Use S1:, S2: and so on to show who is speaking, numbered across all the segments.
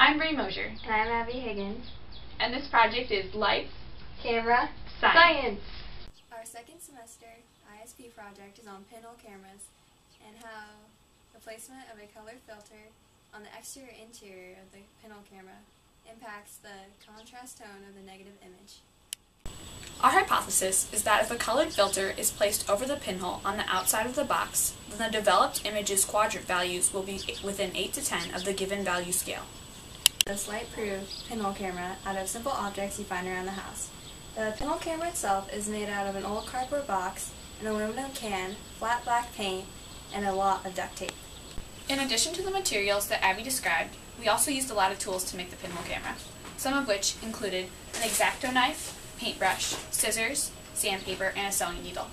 S1: I'm Bree Mosier.
S2: And I'm Abby Higgins.
S1: And this project is Lights,
S2: Camera,
S1: Science.
S2: Our second semester ISP project is on pinhole cameras and how the placement of a colored filter on the exterior interior of the pinhole camera impacts the contrast tone of the negative image.
S3: Our hypothesis is that if a colored filter is placed over the pinhole on the outside of the box, then the developed image's quadrant values will be within 8 to 10 of the given value scale.
S2: This light-proof pinhole camera out of simple objects you find around the house. The pinhole camera itself is made out of an old cardboard box, an aluminum can, flat black paint, and a lot of duct tape.
S3: In addition to the materials that Abby described, we also used a lot of tools to make the pinhole camera, some of which included an X-Acto knife, paintbrush, scissors, sandpaper, and a sewing needle.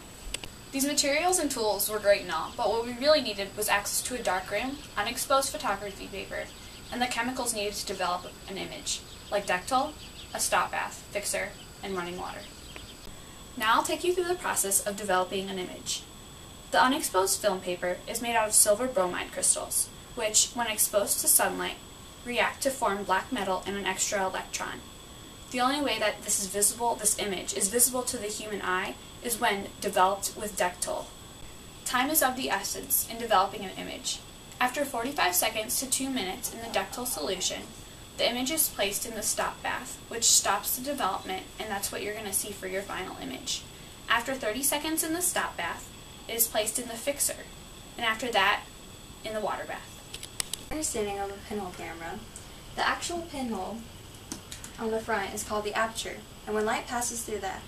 S3: These materials and tools were great and all, but what we really needed was access to a darkroom, unexposed photography paper, and the chemicals needed to develop an image, like Dektol, a stop bath, fixer, and running water. Now I'll take you through the process of developing an image. The unexposed film paper is made out of silver bromide crystals, which, when exposed to sunlight, react to form black metal and an extra electron. The only way that this image is visible to the human eye is when developed with Dektol. Time is of the essence in developing an image. After 45 seconds to 2 minutes in the Dektol solution, the image is placed in the stop bath, which stops the development, and that's what you're going to see for your final image. After 30 seconds in the stop bath, it is placed in the fixer, and after that, in the water bath.
S2: Understanding of a pinhole camera. The actual pinhole on the front is called the aperture, and when light passes through that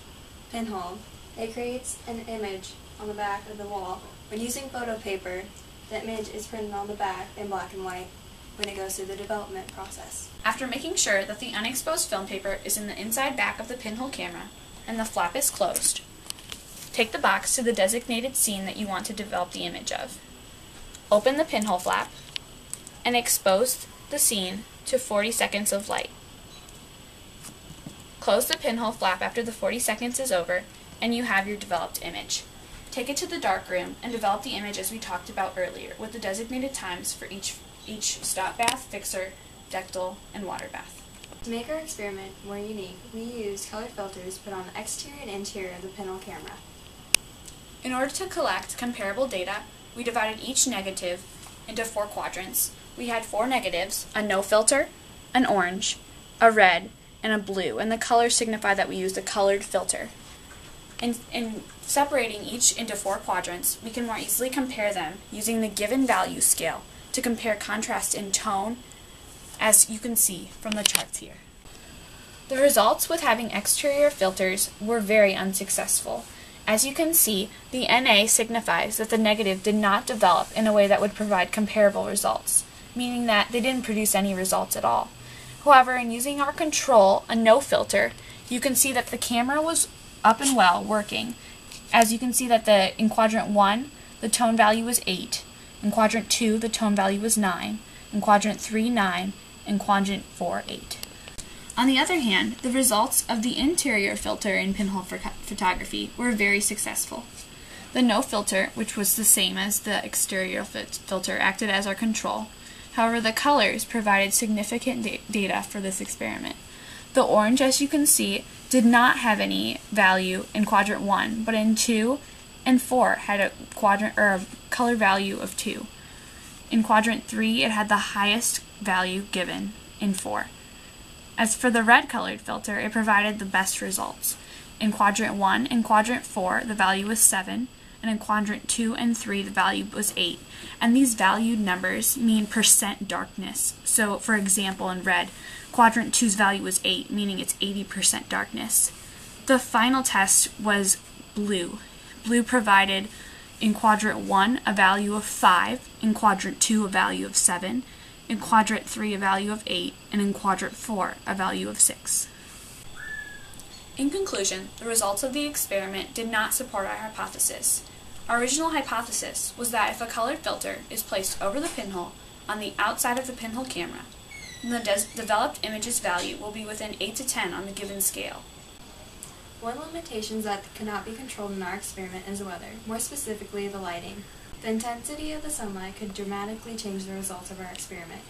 S2: pinhole, it creates an image on the back of the wall. When using photo paper, the image is printed on the back in black and white when it goes through the development process.
S3: After making sure that the unexposed film paper is in the inside back of the pinhole camera and the flap is closed, take the box to the designated scene that you want to develop the image of. Open the pinhole flap and expose the scene to 40 seconds of light. Close the pinhole flap after the 40 seconds is over, and you have your developed image. Take it to the darkroom and develop the image as we talked about earlier, with the designated times for each stop bath, fixer, Dektol, and water bath.
S2: To make our experiment more unique, we used colored filters put on the exterior and interior of the pinhole camera.
S3: In order to collect comparable data, we divided each negative into 4 quadrants. We had 4 negatives, a no filter, an orange, a red, and a blue, and the colors signify that we used a colored filter. In separating each into 4 quadrants, we can more easily compare them using the given value scale to compare contrast in tone, as you can see from the charts here. The results with having exterior filters were very unsuccessful. As you can see, the NA signifies that the negative did not develop in a way that would provide comparable results, meaning that they didn't produce any results at all. However, in using our control, a no filter, you can see that the camera was up and well working. As you can see that in quadrant 1, the tone value was 8, in quadrant 2, the tone value was 9, in quadrant 3, 9, and quadrant 4, 8. On the other hand, the results of the interior filter in pinhole photography were very successful. The no filter, which was the same as the exterior filter, acted as our control. However, the colors provided significant data for this experiment. The orange, as you can see, did not have any value in quadrant 1, but in 2 and 4 had a color value of 2. In quadrant 3, it had the highest value given in 4. As for the red colored filter, it provided the best results. In quadrant 1 and quadrant 4, the value was 7, and in quadrant 2 and 3, the value was 8. And these valued numbers mean percent darkness. So, for example, in red, quadrant 2's value was 8, meaning it's 80% darkness. The final test was blue. Blue provided in quadrant 1 a value of 5, in quadrant 2 a value of 7, in quadrant 3 a value of 8, and in quadrant 4 a value of 6. In conclusion, the results of the experiment did not support our hypothesis. Our original hypothesis was that if a colored filter is placed over the pinhole on the outside of the pinhole camera, then the developed image's value will be within 8 to 10 on the given scale.
S2: One limitation that cannot be controlled in our experiment is the weather, more specifically the lighting. The intensity of the sunlight could dramatically change the results of our experiment.